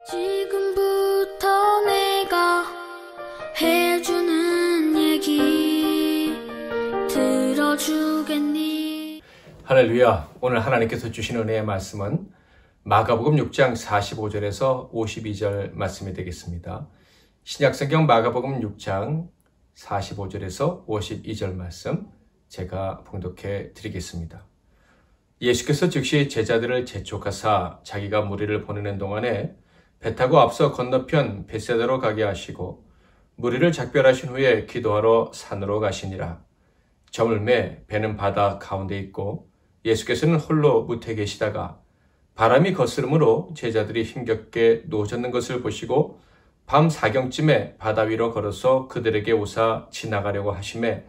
지금부터 내가 해주는 얘기 들어주겠니? 할렐루야. 오늘 하나님께서 주신 은혜의 말씀은 마가복음 6장 45절에서 52절 말씀이 되겠습니다. 신약성경 마가복음 6장 45절에서 52절 말씀 제가 봉독해 드리겠습니다. 예수께서 즉시 제자들을 재촉하사 자기가 무리를 보내는 동안에 배 타고 앞서 건너편 벳세다로 가게 하시고 무리를 작별하신 후에 기도하러 산으로 가시니라. 저물매 배는 바다 가운데 있고 예수께서는 홀로 무태 계시다가 바람이 거스름으로 제자들이 힘겹게 누워졌는 것을 보시고 밤 사경쯤에 바다 위로 걸어서 그들에게 오사 지나가려고 하심에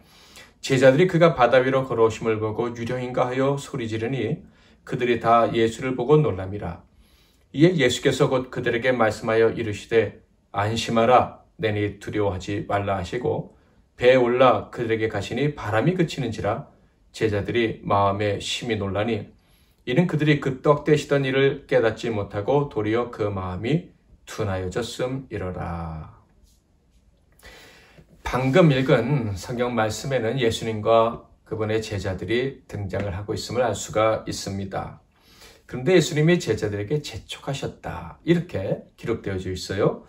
제자들이 그가 바다 위로 걸어오심을 보고 유령인가 하여 소리 지르니 그들이 다 예수를 보고 놀람이라. 이에 예수께서 곧 그들에게 말씀하여 이르시되 안심하라 내니 두려워하지 말라 하시고 배에 올라 그들에게 가시니 바람이 그치는지라 제자들이 마음에 심히 놀라니 이는 그들이 그 떡 떼시던 일을 깨닫지 못하고 도리어 그 마음이 둔하여졌음이로라. 방금 읽은 성경 말씀에는 예수님과 그분의 제자들이 등장을 하고 있음을 알 수가 있습니다. 그런데 예수님이 제자들에게 재촉하셨다 이렇게 기록되어져 있어요.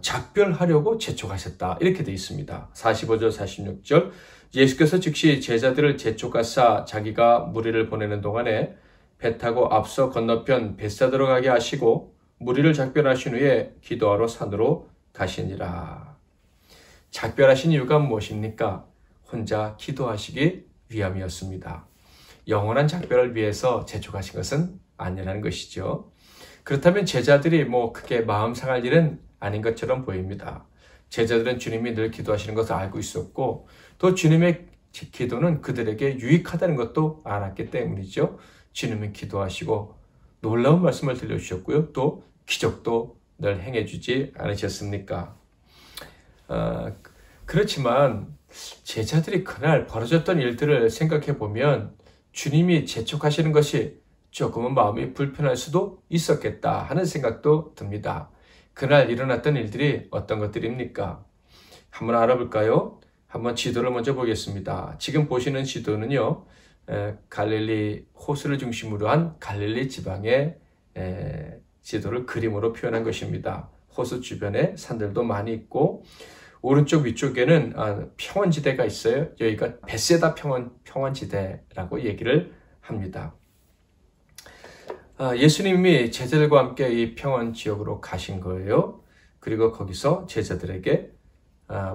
작별하려고 재촉하셨다 이렇게 되어 있습니다. 45절 46절 예수께서 즉시 제자들을 재촉하사 자기가 무리를 보내는 동안에 배 타고 앞서 건너편 벳사다로 가게 하시고 무리를 작별하신 후에 기도하러 산으로 가시니라. 작별하신 이유가 무엇입니까? 혼자 기도하시기 위함이었습니다. 영원한 작별을 위해서 재촉하신 것은 아니라는 것이죠. 그렇다면 제자들이 크게 마음 상할 일은 아닌 것처럼 보입니다. 제자들은 주님이 늘 기도하시는 것을 알고 있었고 또 주님의 기도는 그들에게 유익하다는 것도 알았기 때문이죠. 주님은 기도하시고 놀라운 말씀을 들려주셨고요. 또 기적도 늘 행해주지 않으셨습니까? 그렇지만 제자들이 그날 벌어졌던 일들을 생각해 보면 주님이 재촉하시는 것이 조금은 마음이 불편할 수도 있었겠다 하는 생각도 듭니다. 그날 일어났던 일들이 어떤 것들입니까? 한번 알아볼까요? 한번 지도를 먼저 보겠습니다. 지금 보시는 지도는요, 갈릴리 호수를 중심으로 한 갈릴리 지방의 지도를 그림으로 표현한 것입니다. 호수 주변에 산들도 많이 있고 오른쪽 위쪽에는 평원지대가 있어요. 여기가 벳세다 평원지대라고 얘기를 합니다. 예수님이 제자들과 함께 이 평원 지역으로 가신 거예요. 그리고 거기서 제자들에게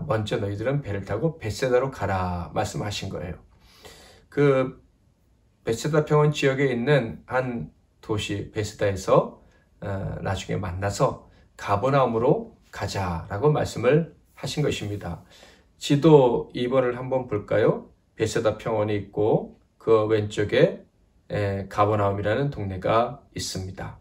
먼저 너희들은 배를 타고 벳세다로 가라 말씀하신 거예요. 그 벳세다 평원 지역에 있는 한 도시 벳세다에서 나중에 만나서 가버나움으로 가자라고 말씀을 하신 것입니다. 지도 2번을 한번 볼까요? 벳세다 평원이 있고 그 왼쪽에 가버나움이라는 동네가 있습니다.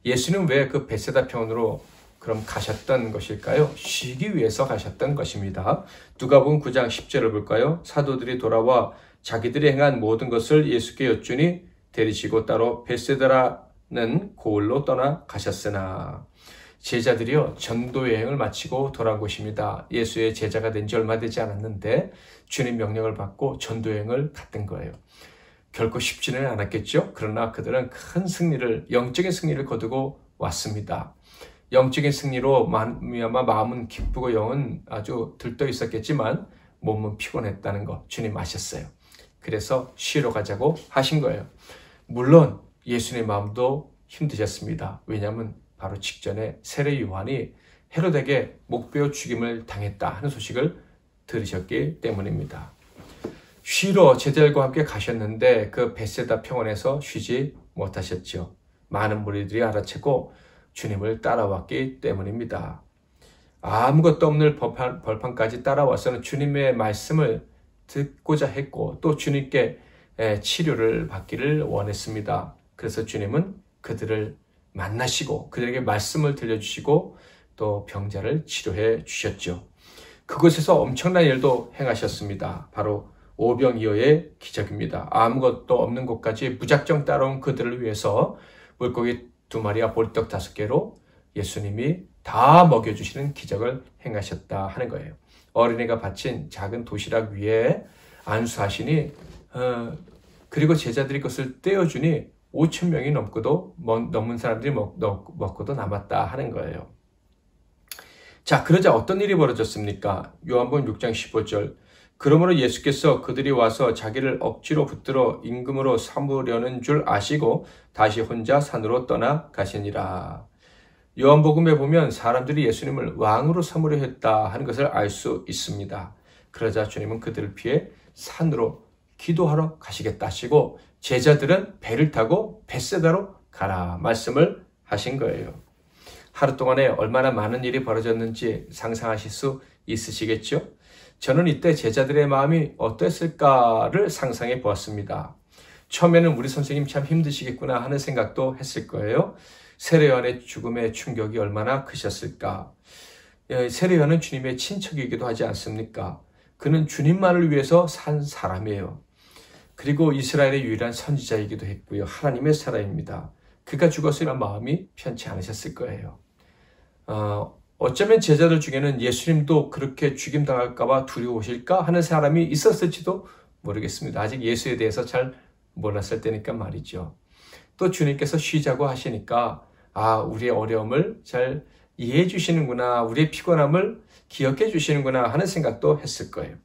예수는 왜 그 벳세다 평원으로 그럼 가셨던 것일까요? 쉬기 위해서 가셨던 것입니다. 누가복음 9장 10절을 볼까요? 사도들이 돌아와 자기들이 행한 모든 것을 예수께 여쭈니 데리시고 따로 벳세다라는 고을로 떠나 가셨으나 제자들이요 전도 여행을 마치고 돌아온 곳입니다. 예수의 제자가 된 지 얼마 되지 않았는데 주님 명령을 받고 전도 여행을 갔던 거예요. 결코 쉽지는 않았겠죠. 그러나 그들은 큰 승리를, 영적인 승리를 거두고 왔습니다. 영적인 승리로 마음은 기쁘고 영은 아주 들떠 있었겠지만 몸은 피곤했다는 거 주님 아셨어요. 그래서 쉬러 가자고 하신 거예요. 물론 예수님의 마음도 힘드셨습니다. 왜냐하면 바로 직전에 세례 요한이 헤롯에게 목베어 죽임을 당했다 하는 소식을 들으셨기 때문입니다. 쉬러 제자들과 함께 가셨는데 그 벳세다 평원에서 쉬지 못하셨죠. 많은 무리들이 알아채고 주님을 따라왔기 때문입니다. 아무것도 없는 벌판까지 따라와서는 주님의 말씀을 듣고자 했고 또 주님께 치료를 받기를 원했습니다. 그래서 주님은 그들을 만나시고 그들에게 말씀을 들려주시고 또 병자를 치료해 주셨죠. 그곳에서 엄청난 일도 행하셨습니다. 바로 오병이어의 기적입니다. 아무것도 없는 곳까지 무작정 따라온 그들을 위해서 물고기 2마리와 보리떡 5개로 예수님이 다 먹여주시는 기적을 행하셨다 하는 거예요. 어린이가 바친 작은 도시락 위에 안수하시니 그리고 제자들이 그것을 떼어주니 5천 명이 넘은 사람들이 먹고도 남았다 하는 거예요. 자, 그러자 어떤 일이 벌어졌습니까? 요한복음 6장 15절. 그러므로 예수께서 그들이 와서 자기를 억지로 붙들어 임금으로 삼으려는 줄 아시고 다시 혼자 산으로 떠나 가시니라. 요한복음에 보면 사람들이 예수님을 왕으로 삼으려 했다 하는 것을 알 수 있습니다. 그러자 주님은 그들을 피해 산으로 기도하러 가시겠다 하시고 제자들은 배를 타고 벳세다로 가라 말씀을 하신 거예요. 하루 동안에 얼마나 많은 일이 벌어졌는지 상상하실 수 있으시겠죠? 저는 이때 제자들의 마음이 어땠을까를 상상해 보았습니다. 처음에는 우리 선생님 참 힘드시겠구나 하는 생각도 했을 거예요. 세례요한의 죽음의 충격이 얼마나 크셨을까? 세례요한은 주님의 친척이기도 하지 않습니까? 그는 주님만을 위해서 산 사람이에요. 그리고 이스라엘의 유일한 선지자이기도 했고요. 하나님의 사람입니다. 그가 죽었으면 마음이 편치 않으셨을 거예요. 어쩌면 제자들 중에는 예수님도 그렇게 죽임당할까 봐 두려우실까 하는 사람이 있었을지도 모르겠습니다. 아직 예수에 대해서 잘 몰랐을 때니까 말이죠. 또 주님께서 쉬자고 하시니까 우리의 어려움을 잘 이해해 주시는구나, 우리의 피곤함을 기억해 주시는구나 하는 생각도 했을 거예요.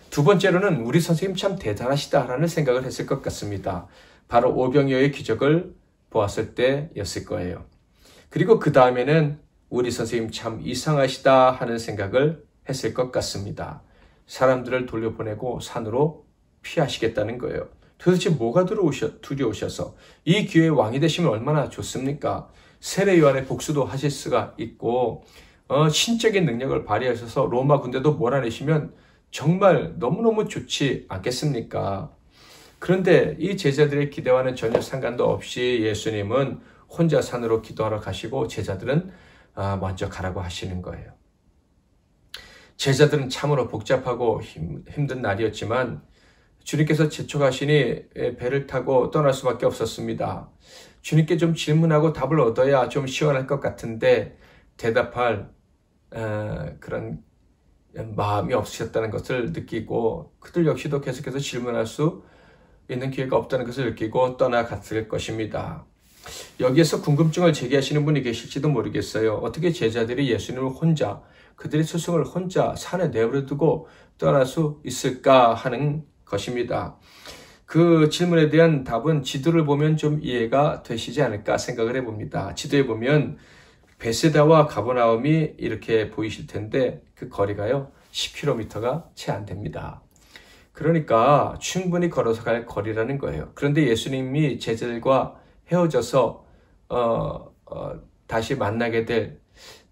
두 번째로는 우리 선생님 참 대단하시다라는 생각을 했을 것 같습니다. 바로 오병이어의 기적을 보았을 때였을 거예요. 그리고 그 다음에는 우리 선생님 참 이상하시다 하는 생각을 했을 것 같습니다. 사람들을 돌려보내고 산으로 피하시겠다는 거예요. 도대체 뭐가 두려우셔서 이 기회에 왕이 되시면 얼마나 좋습니까? 세례 요한의 복수도 하실 수가 있고 신적인 능력을 발휘하셔서 로마 군대도 몰아내시면 정말 너무너무 좋지 않겠습니까? 그런데 이 제자들의 기대와는 전혀 상관도 없이 예수님은 혼자 산으로 기도하러 가시고 제자들은 먼저 가라고 하시는 거예요. 제자들은 참으로 복잡하고 힘든 날이었지만 주님께서 재촉하시니 배를 타고 떠날 수밖에 없었습니다. 주님께 좀 질문하고 답을 얻어야 좀 시원할 것 같은데 대답할 그런 마음이 없으셨다는 것을 느끼고 그들 역시도 계속해서 질문할 수 있는 기회가 없다는 것을 느끼고 떠나갔을 것입니다. 여기에서 궁금증을 제기하시는 분이 계실지도 모르겠어요. 어떻게 제자들이 예수님을 혼자, 그들의 스승을 혼자 산에 내버려두고 떠날 수 있을까 하는 것입니다. 그 질문에 대한 답은 지도를 보면 좀 이해가 되시지 않을까 생각을 해봅니다. 지도에 보면 베세다와 가버나움이 이렇게 보이실 텐데 그 거리가요 10km가 채 안 됩니다. 그러니까 충분히 걸어서 갈 거리라는 거예요. 그런데 예수님이 제자들과 헤어져서 다시 만나게 될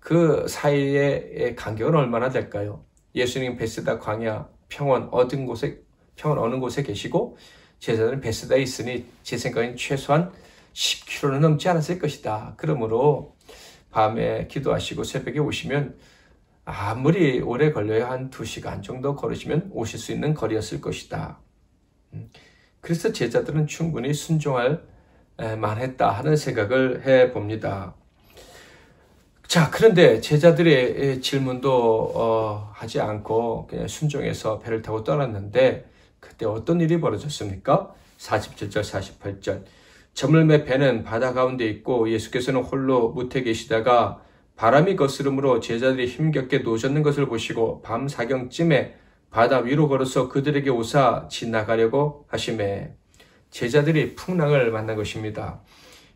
그 사이의 간격은 얼마나 될까요? 예수님 베세다 광야 평원 어느 곳에 계시고 제자들은 베세다에 있으니 제 생각엔 최소한 10km는 넘지 않았을 것이다. 그러므로 밤에 기도하시고 새벽에 오시면 아무리 오래 걸려야 한 2시간 정도 걸으시면 오실 수 있는 거리였을 것이다. 그래서 제자들은 충분히 순종할 만했다 하는 생각을 해봅니다. 자, 그런데 제자들의 질문도 하지 않고 그냥 순종해서 배를 타고 떠났는데 그때 어떤 일이 벌어졌습니까? 47절 48절 저물매 배는 바다 가운데 있고 예수께서는 홀로 무태 계시다가 바람이 거스름으로 제자들이 힘겹게 노젓는 것을 보시고 밤 사경쯤에 바다 위로 걸어서 그들에게 오사 지나가려고 하시매 제자들이 풍랑을 만난 것입니다.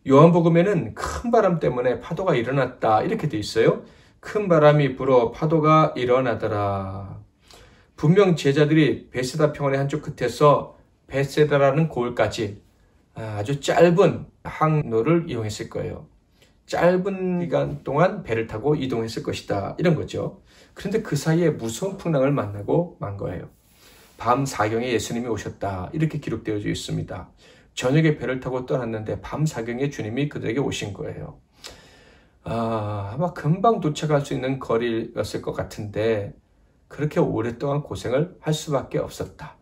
요한복음에는 큰 바람 때문에 파도가 일어났다 이렇게 돼 있어요. 큰 바람이 불어 파도가 일어나더라. 분명 제자들이 베세다 평원의 한쪽 끝에서 베세다라는 고을까지 아주 짧은 항로를 이용했을 거예요. 짧은 기간 동안 배를 타고 이동했을 것이다 이런 거죠. 그런데 그 사이에 무서운 풍랑을 만나고 만 거예요. 밤 사경에 예수님이 오셨다 이렇게 기록되어 있습니다. 저녁에 배를 타고 떠났는데 밤 사경에 주님이 그들에게 오신 거예요. 아마 금방 도착할 수 있는 거리였을 것 같은데 그렇게 오랫동안 고생을 할 수밖에 없었다.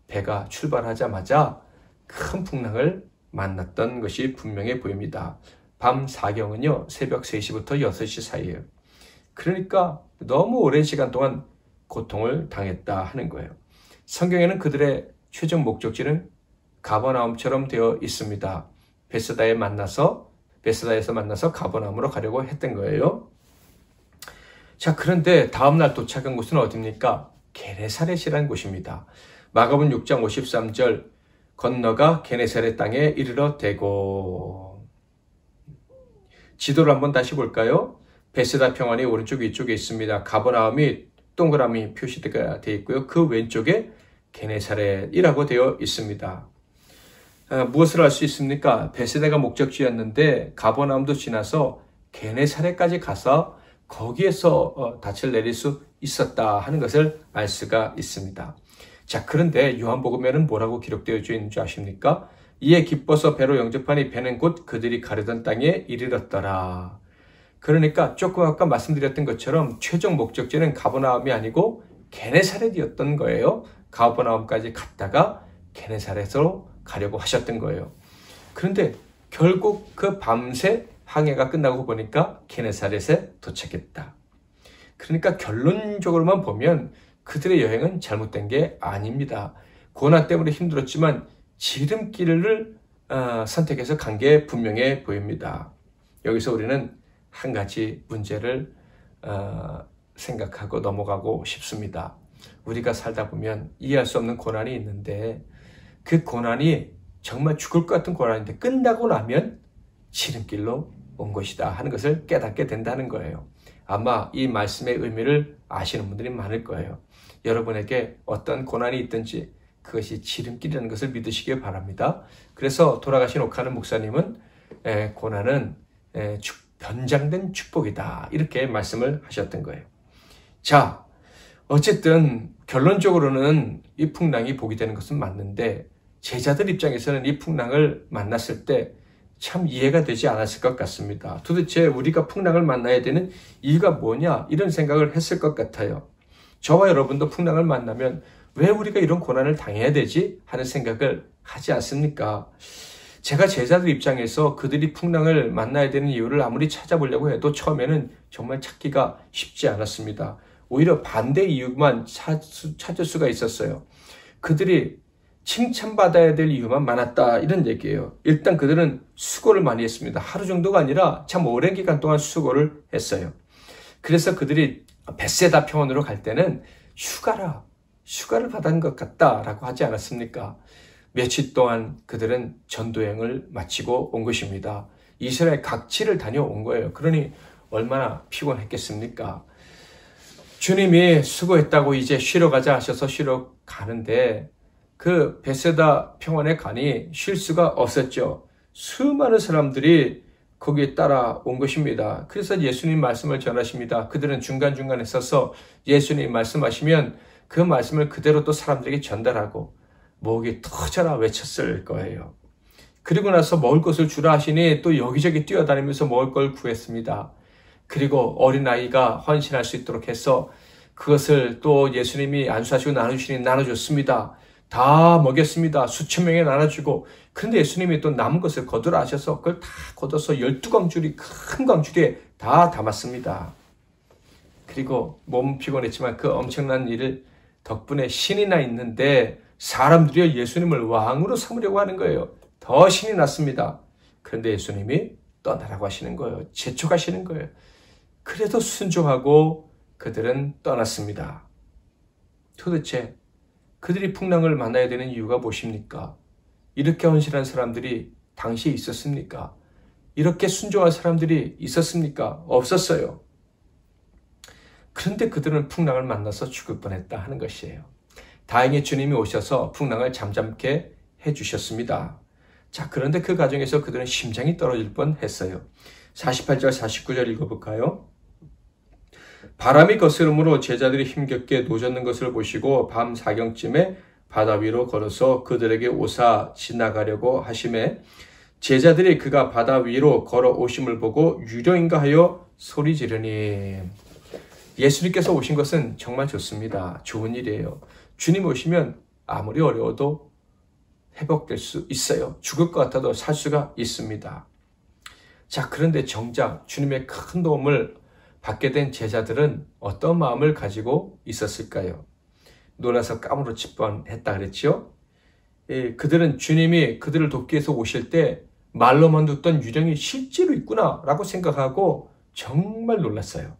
배가 출발하자마자 큰 풍랑을 만났던 것이 분명해 보입니다. 밤 사경은요, 새벽 3시부터 6시 사이예요. 그러니까 너무 오랜 시간 동안 고통을 당했다 하는 거예요. 성경에는 그들의 최종 목적지는 가버나움처럼 되어 있습니다. 베스다에서 만나서 가버나움으로 가려고 했던 거예요. 자, 그런데 다음날 도착한 곳은 어디입니까? 게네사렛이라는 곳입니다. 마가복음 6장 53절, 건너가 게네사렛 땅에 이르러 대고. 지도를 한번 다시 볼까요? 베세다 평원이 오른쪽 위쪽에 있습니다. 가버나움이 동그라미 표시가 되어 있고요. 그 왼쪽에 게네사렛이라고 되어 있습니다. 무엇을 알 수 있습니까? 베세다가 목적지였는데 가버나움도 지나서 게네사렛까지 가서 거기에서 닻을 내릴 수 있었다 하는 것을 알 수가 있습니다. 자, 그런데 요한복음에는 뭐라고 기록되어 있는 줄 아십니까? 이에 기뻐서 배로 영접하니 배는 곧 그들이 가려던 땅에 이르렀더라. 그러니까 조금 아까 말씀드렸던 것처럼 최종 목적지는 가버나움이 아니고 게네사렛이었던 거예요. 가버나움까지 갔다가 게네사렛으로 가려고 하셨던 거예요. 그런데 결국 그 밤새 항해가 끝나고 보니까 게네사렛에 도착했다. 그러니까 결론적으로만 보면 그들의 여행은 잘못된 게 아닙니다. 고난 때문에 힘들었지만 지름길을 선택해서 간 게 분명해 보입니다. 여기서 우리는 한 가지 문제를 생각하고 넘어가고 싶습니다. 우리가 살다 보면 이해할 수 없는 고난이 있는데 그 고난이 정말 죽을 것 같은 고난인데 끝나고 나면 지름길로 온 것이다 하는 것을 깨닫게 된다는 거예요. 아마 이 말씀의 의미를 아시는 분들이 많을 거예요. 여러분에게 어떤 고난이 있든지 그것이 지름길이라는 것을 믿으시길 바랍니다. 그래서 돌아가신 옥하는 목사님은 고난은 변장된 축복이다 이렇게 말씀을 하셨던 거예요. 자, 어쨌든 결론적으로는 이 풍랑이 복이 되는 것은 맞는데 제자들 입장에서는 이 풍랑을 만났을 때 참 이해가 되지 않았을 것 같습니다. 도대체 우리가 풍랑을 만나야 되는 이유가 뭐냐 이런 생각을 했을 것 같아요. 저와 여러분도 풍랑을 만나면 왜 우리가 이런 고난을 당해야 되지 하는 생각을 하지 않습니까? 제가 제자들 입장에서 그들이 풍랑을 만나야 되는 이유를 아무리 찾아보려고 해도 처음에는 정말 찾기가 쉽지 않았습니다. 오히려 반대 이유만 찾을 수가 있었어요. 그들이 칭찬받아야 될 이유만 많았다 이런 얘기예요. 일단 그들은 수고를 많이 했습니다. 하루 정도가 아니라 참 오랜 기간 동안 수고를 했어요. 그래서 그들이 베세다 평원으로 갈 때는 휴가를 받은 것 같다라고 하지 않았습니까? 며칠 동안 그들은 전도여행을 마치고 온 것입니다. 이스라엘 각지를 다녀온 거예요. 그러니 얼마나 피곤했겠습니까? 주님이 수고했다고 이제 쉬러 가자 하셔서 쉬러 가는데 그 베세다 평원에 가니 쉴 수가 없었죠. 수많은 사람들이 거기에 따라온 것입니다. 그래서 예수님 말씀을 전하십니다. 그들은 중간중간에 서서 예수님 말씀하시면 그 말씀을 그대로 또 사람들에게 전달하고 목이 터져라 외쳤을 거예요. 그리고 나서 먹을 것을 주라 하시니 또 여기저기 뛰어다니면서 먹을 걸 구했습니다. 그리고 어린아이가 헌신할 수 있도록 해서 그것을 또 예수님이 안수하시고 나누시니 나눠줬습니다. 다 먹였습니다. 수천 명에 나눠주고. 그런데 예수님이 또 남은 것을 거두라 하셔서 그걸 다 걷어서 12광주리 큰 광주리에 다 담았습니다. 그리고 몸 피곤했지만 그 엄청난 일을 덕분에 신이 나 있는데 사람들이 예수님을 왕으로 삼으려고 하는 거예요. 더 신이 났습니다. 그런데 예수님이 떠나라고 하시는 거예요. 재촉하시는 거예요. 그래도 순종하고 그들은 떠났습니다. 도대체 그들이 풍랑을 만나야 되는 이유가 무엇입니까? 이렇게 헌신한 사람들이 당시에 있었습니까? 이렇게 순종한 사람들이 있었습니까? 없었어요. 그런데 그들은 풍랑을 만나서 죽을 뻔했다 하는 것이에요. 다행히 주님이 오셔서 풍랑을 잠잠케 해주셨습니다. 자, 그런데 그 과정에서 그들은 심장이 떨어질 뻔했어요. 48절 49절 읽어볼까요? 바람이 거스름으로 제자들이 힘겹게 노젓는 것을 보시고 밤 사경쯤에 바다 위로 걸어서 그들에게 오사 지나가려고 하심에 제자들이 그가 바다 위로 걸어오심을 보고 유령인가 하여 소리 지르니. 예수님께서 오신 것은 정말 좋습니다. 좋은 일이에요. 주님 오시면 아무리 어려워도 회복될 수 있어요. 죽을 것 같아도 살 수가 있습니다. 자, 그런데 정작 주님의 큰 도움을 받게 된 제자들은 어떤 마음을 가지고 있었을까요? 놀라서 까무러칠 뻔했다 그랬지요? 예, 그들은 주님이 그들을 돕기 위해서 오실 때 말로만 듣던 유령이 실제로 있구나 라고 생각하고 정말 놀랐어요.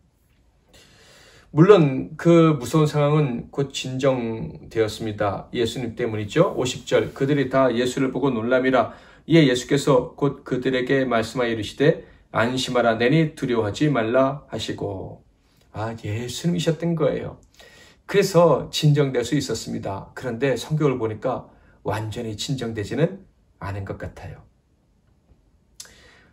물론 그 무서운 상황은 곧 진정되었습니다. 예수님 때문이죠. 50절 그들이 다 예수를 보고 놀람이라. 이에 예수께서 곧 그들에게 말씀하여 이르시되 안심하라 내니 두려워하지 말라 하시고. 예수님이셨던 거예요. 그래서 진정될 수 있었습니다. 그런데 성경을 보니까 완전히 진정되지는 않은 것 같아요.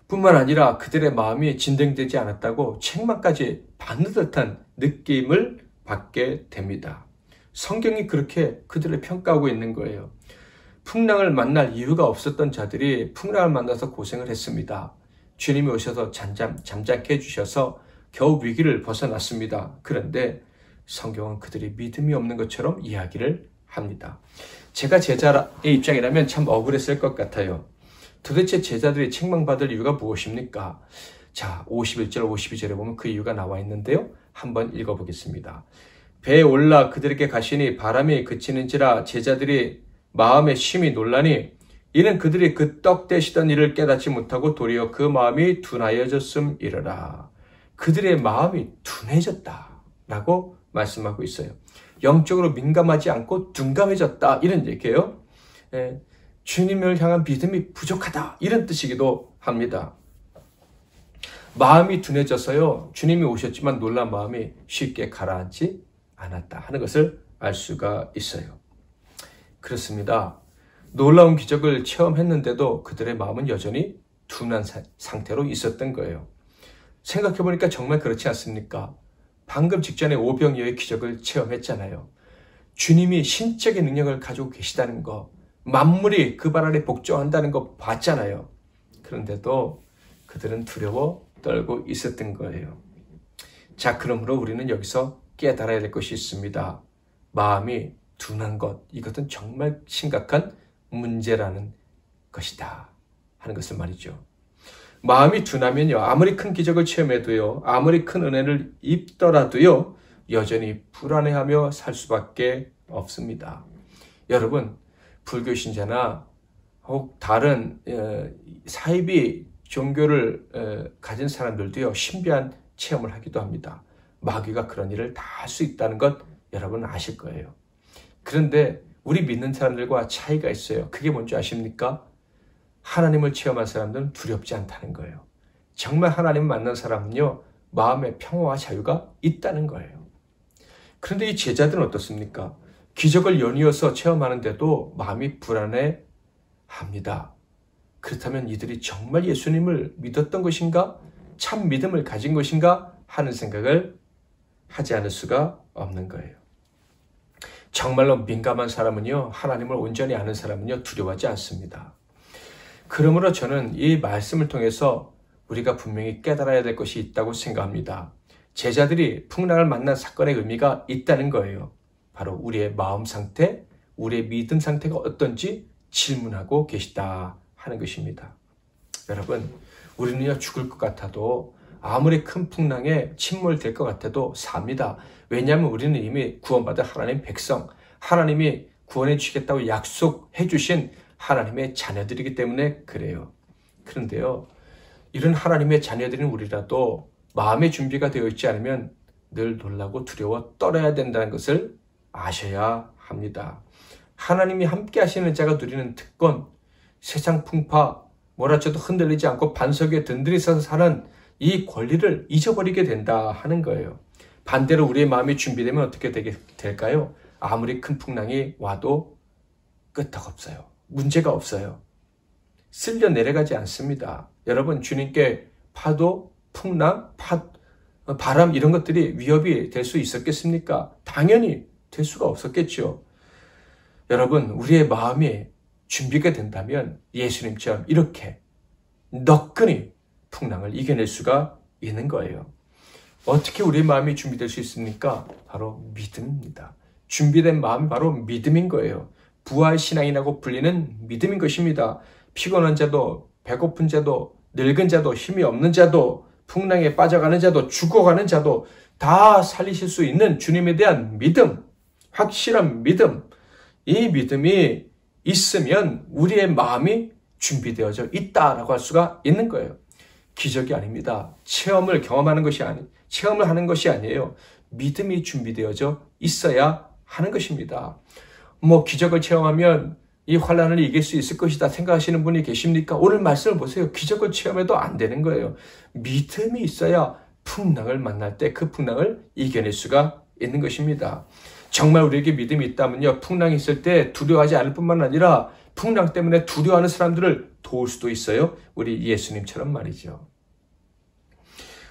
뿐만 아니라 그들의 마음이 진정되지 않았다고 책망까지 받는 듯한 느낌을 받게 됩니다. 성경이 그렇게 그들을 평가하고 있는 거예요. 풍랑을 만날 이유가 없었던 자들이 풍랑을 만나서 고생을 했습니다. 주님이 오셔서 잠잠케 해주셔서 겨우 위기를 벗어났습니다. 그런데 성경은 그들이 믿음이 없는 것처럼 이야기를 합니다. 제가 제자의 입장이라면 참 억울했을 것 같아요. 도대체 제자들이 책망받을 이유가 무엇입니까? 자, 51절, 52절에 보면 그 이유가 나와 있는데요. 한번 읽어보겠습니다. 배에 올라 그들에게 가시니 바람이 그치는지라 제자들이 마음에 심히 놀라니 이는 그들이 그 떡 떼시던 일을 깨닫지 못하고 도리어 그 마음이 둔하여졌음이러라. 그들의 마음이 둔해졌다라고 말씀하고 있어요. 영적으로 민감하지 않고 둔감해졌다 이런 얘기예요. 주님을 향한 믿음이 부족하다 이런 뜻이기도 합니다. 마음이 둔해져서요. 주님이 오셨지만 놀란 마음이 쉽게 가라앉지 않았다 하는 것을 알 수가 있어요. 그렇습니다. 놀라운 기적을 체험했는데도 그들의 마음은 여전히 둔한 상태로 있었던 거예요. 생각해보니까 정말 그렇지 않습니까? 방금 직전에 오병이어의 기적을 체험했잖아요. 주님이 신적인 능력을 가지고 계시다는 거, 만물이 그 발 아래 복종한다는 거 봤잖아요. 그런데도 그들은 두려워 떨고 있었던 거예요. 자, 그러므로 우리는 여기서 깨달아야 될 것이 있습니다. 마음이 둔한 것, 이것은 정말 심각한 문제라는 것이다 하는 것을 말이죠. 마음이 둔하면요, 아무리 큰 기적을 체험해도요, 아무리 큰 은혜를 입더라도요, 여전히 불안해하며 살 수밖에 없습니다. 여러분, 불교 신자나 혹 다른 사이비 종교를 가진 사람들도요, 신비한 체험을 하기도 합니다. 마귀가 그런 일을 다 할 수 있다는 것 여러분 아실 거예요. 그런데 우리 믿는 사람들과 차이가 있어요. 그게 뭔지 아십니까? 하나님을 체험한 사람들은 두렵지 않다는 거예요. 정말 하나님을 만난 사람은요, 마음의 평화와 자유가 있다는 거예요. 그런데 이 제자들은 어떻습니까? 기적을 연이어서 체험하는데도 마음이 불안해 합니다. 그렇다면 이들이 정말 예수님을 믿었던 것인가? 참 믿음을 가진 것인가? 하는 생각을 하지 않을 수가 없는 거예요. 정말로 민감한 사람은요, 하나님을 온전히 아는 사람은요, 두려워하지 않습니다. 그러므로 저는 이 말씀을 통해서 우리가 분명히 깨달아야 될 것이 있다고 생각합니다. 제자들이 풍랑을 만난 사건의 의미가 있다는 거예요. 바로 우리의 마음 상태, 우리의 믿음 상태가 어떤지 질문하고 계시다 하는 것입니다. 여러분, 우리는요, 죽을 것 같아도 아무리 큰 풍랑에 침몰될 것 같아도 삽니다. 왜냐하면 우리는 이미 구원받은 하나님 백성, 하나님이 구원해 주시겠다고 약속해 주신 하나님의 자녀들이기 때문에 그래요. 그런데요, 이런 하나님의 자녀들인 우리라도 마음의 준비가 되어 있지 않으면 늘 놀라고 두려워 떨어야 된다는 것을 아셔야 합니다. 하나님이 함께 하시는 자가 누리는 특권, 세상 풍파, 몰아쳐도 흔들리지 않고 반석에 든든히 서서 사는 이 권리를 잊어버리게 된다 하는 거예요. 반대로 우리의 마음이 준비되면 어떻게 될까요? 아무리 큰 풍랑이 와도 끄떡없어요. 문제가 없어요. 쓸려 내려가지 않습니다. 여러분, 주님께 파도, 풍랑, 바람 이런 것들이 위협이 될 수 있었겠습니까? 당연히 될 수가 없었겠죠. 여러분, 우리의 마음이 준비가 된다면 예수님처럼 이렇게 너끈히 풍랑을 이겨낼 수가 있는 거예요. 어떻게 우리의 마음이 준비될 수 있습니까? 바로 믿음입니다. 준비된 마음이 바로 믿음인 거예요. 부활신앙이라고 불리는 믿음인 것입니다. 피곤한 자도, 배고픈 자도, 늙은 자도 힘이 없는 자도 풍랑에 빠져가는 자도 죽어가는 자도 다 살리실 수 있는 주님에 대한 믿음, 확실한 믿음, 이 믿음이 있으면 우리의 마음이 준비되어져 있다라고 할 수가 있는 거예요. 기적이 아닙니다. 체험을 경험하는 것이 체험을 하는 것이 아니에요. 믿음이 준비되어져 있어야 하는 것입니다. 기적을 체험하면 이 환난을 이길 수 있을 것이다 생각하시는 분이 계십니까? 오늘 말씀을 보세요. 기적을 체험해도 안 되는 거예요. 믿음이 있어야 풍랑을 만날 때 그 풍랑을 이겨낼 수가 있는 것입니다. 정말 우리에게 믿음이 있다면요, 풍랑이 있을 때 두려워하지 않을 뿐만 아니라 풍랑 때문에 두려워하는 사람들을 도울 수도 있어요. 우리 예수님처럼 말이죠.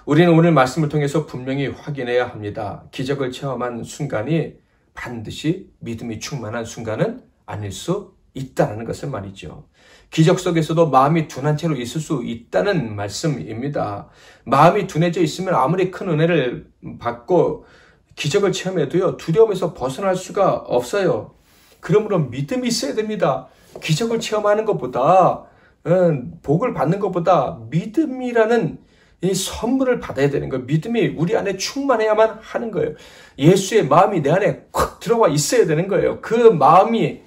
우리는 오늘 말씀을 통해서 분명히 확인해야 합니다. 기적을 체험한 순간이 반드시 믿음이 충만한 순간은 아닐 수 있다는 것을 말이죠. 기적 속에서도 마음이 둔한 채로 있을 수 있다는 말씀입니다. 마음이 둔해져 있으면 아무리 큰 은혜를 받고 기적을 체험해도요, 두려움에서 벗어날 수가 없어요. 그러므로 믿음이 있어야 됩니다. 기적을 체험하는 것보다, 복을 받는 것보다 믿음이라는 이 선물을 받아야 되는 거예요. 믿음이 우리 안에 충만해야만 하는 거예요. 예수의 마음이 내 안에 콱 들어와 있어야 되는 거예요. 그 마음이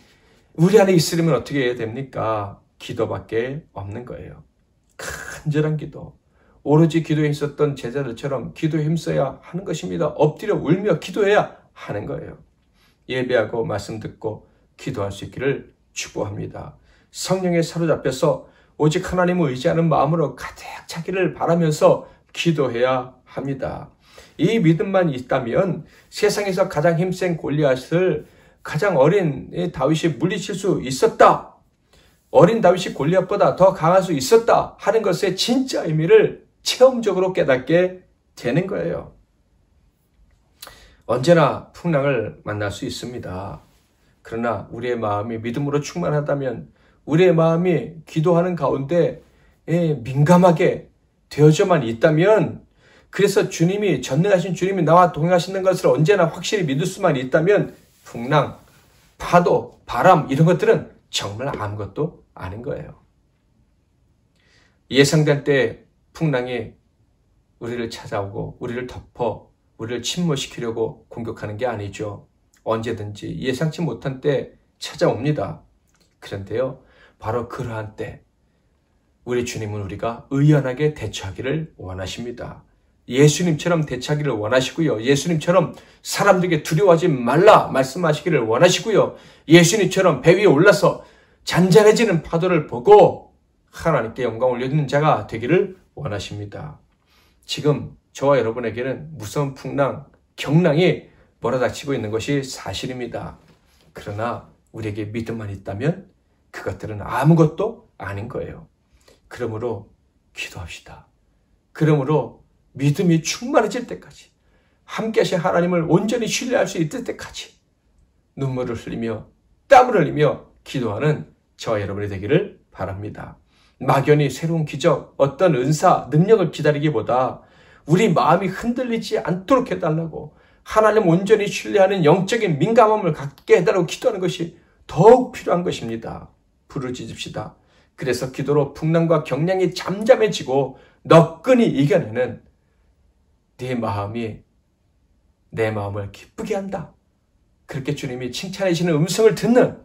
우리 안에 있으려면 어떻게 해야 됩니까? 기도밖에 없는 거예요. 간절한 기도. 오로지 기도에 있었던 제자들처럼 기도에 힘써야 하는 것입니다. 엎드려 울며 기도해야 하는 거예요. 예배하고 말씀 듣고 기도할 수 있기를 축복합니다. 성령에 사로잡혀서 오직 하나님을 의지하는 마음으로 가득 차기를 바라면서 기도해야 합니다. 이 믿음만 있다면 세상에서 가장 힘센 골리앗을 가장 어린 다윗이 물리칠 수 있었다. 어린 다윗이 골리앗보다 더 강할 수 있었다 하는 것의 진짜 의미를 체험적으로 깨닫게 되는 거예요. 언제나 풍랑을 만날 수 있습니다. 그러나 우리의 마음이 믿음으로 충만하다면 우리의 마음이 기도하는 가운데 민감하게 되어져만 있다면, 그래서 주님이, 전능하신 주님이 나와 동행하시는 것을 언제나 확실히 믿을 수만 있다면 풍랑, 파도, 바람 이런 것들은 정말 아무것도 아닌 거예요. 예상된 때 풍랑이 우리를 찾아오고 우리를 덮어 우리를 침몰시키려고 공격하는 게 아니죠. 언제든지 예상치 못한 때 찾아옵니다. 그런데요, 바로 그러한 때 우리 주님은 우리가 의연하게 대처하기를 원하십니다. 예수님처럼 대처하기를 원하시고요. 예수님처럼 사람들에게 두려워하지 말라 말씀하시기를 원하시고요. 예수님처럼 배 위에 올라서 잔잔해지는 파도를 보고 하나님께 영광을 올려드리는 자가 되기를 원하십니다. 지금 저와 여러분에게는 무서운 풍랑, 경랑이 몰아닥치고 있는 것이 사실입니다. 그러나 우리에게 믿음만 있다면 그것들은 아무것도 아닌 거예요. 그러므로 기도합시다. 그러므로 믿음이 충만해질 때까지, 함께 하신 하나님을 온전히 신뢰할 수 있을 때까지 눈물을 흘리며 땀을 흘리며 기도하는 저와 여러분이 되기를 바랍니다. 막연히 새로운 기적, 어떤 은사, 능력을 기다리기보다 우리 마음이 흔들리지 않도록 해달라고, 하나님 온전히 신뢰하는 영적인 민감함을 갖게 해달라고 기도하는 것이 더욱 필요한 것입니다. 부르짖읍시다. 그래서 기도로 풍랑과 경량이 잠잠해지고 너끈히 이겨내는 네 마음이 내 마음을 기쁘게 한다. 그렇게 주님이 칭찬해 주시는 음성을 듣는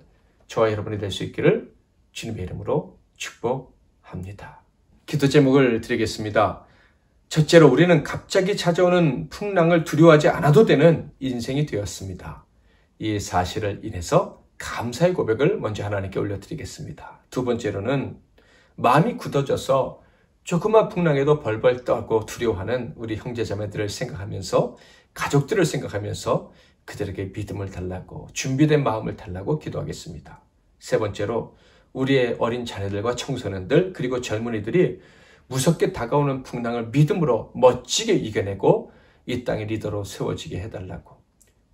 저와 여러분이 될 수 있기를 주님의 이름으로 축복합니다. 기도 제목을 드리겠습니다. 첫째로, 우리는 갑자기 찾아오는 풍랑을 두려워하지 않아도 되는 인생이 되었습니다. 이 사실을 인해서 감사의 고백을 먼저 하나님께 올려드리겠습니다. 두 번째로는, 마음이 굳어져서 조그만 풍랑에도 벌벌 떨고 두려워하는 우리 형제자매들을 생각하면서, 가족들을 생각하면서 그들에게 믿음을 달라고, 준비된 마음을 달라고 기도하겠습니다. 세 번째로, 우리의 어린 자녀들과 청소년들 그리고 젊은이들이 무섭게 다가오는 풍랑을 믿음으로 멋지게 이겨내고 이 땅의 리더로 세워지게 해달라고,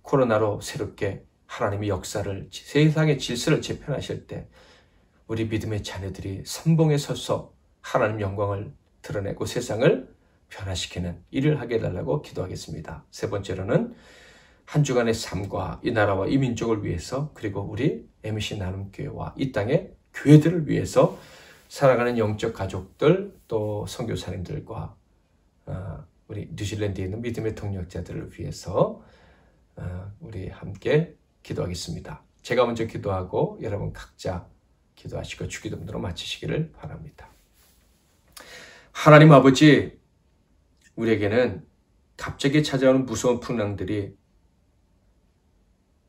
코로나로 새롭게 하나님의 역사를, 세상의 질서를 재편하실 때 우리 믿음의 자녀들이 선봉에 서서 하나님 영광을 드러내고 세상을 변화시키는 일을 하게 해달라고 기도하겠습니다. 세 번째로는, 한 주간의 삶과 이 나라와 이 민족을 위해서, 그리고 우리 MC 나눔교회와 이 땅의 교회들을 위해서 살아가는 영적 가족들, 또 선교사님들과 우리 뉴질랜드에 있는 믿음의 동력자들을 위해서 우리 함께 기도하겠습니다. 제가 먼저 기도하고 여러분 각자 기도하시고 주기도문으로 마치시기를 바랍니다. 하나님 아버지, 우리에게는 갑자기 찾아오는 무서운 풍랑들이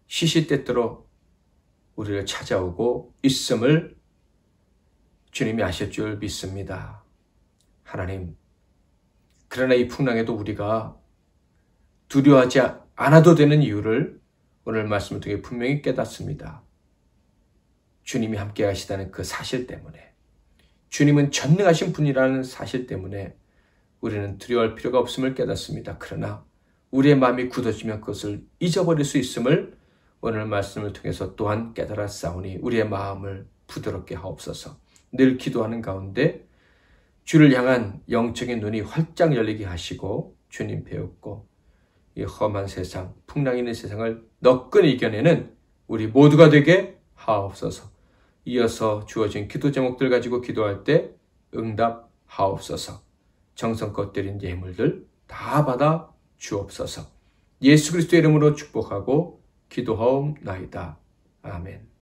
시시때때로 우리를 찾아오고 있음을 주님이 아실 줄 믿습니다. 하나님, 그러나 이 풍랑에도 우리가 두려워하지 않아도 되는 이유를 오늘 말씀을 통해 분명히 깨닫습니다. 주님이 함께 하시다는 그 사실 때문에, 주님은 전능하신 분이라는 사실 때문에 우리는 두려워할 필요가 없음을 깨닫습니다. 그러나 우리의 마음이 굳어지면 그것을 잊어버릴 수 있음을 오늘 말씀을 통해서 또한 깨달았사오니 우리의 마음을 부드럽게 하옵소서. 늘 기도하는 가운데 주를 향한 영적인 눈이 활짝 열리게 하시고 주님 배웠고 이 험한 세상, 풍랑 있는 세상을 너끈히 이겨내는 우리 모두가 되게 하옵소서. 이어서 주어진 기도 제목들 가지고 기도할 때 응답하옵소서. 정성껏 드린 예물들 다 받아 주옵소서. 예수 그리스도의 이름으로 축복하고 기도하옵나이다. 아멘.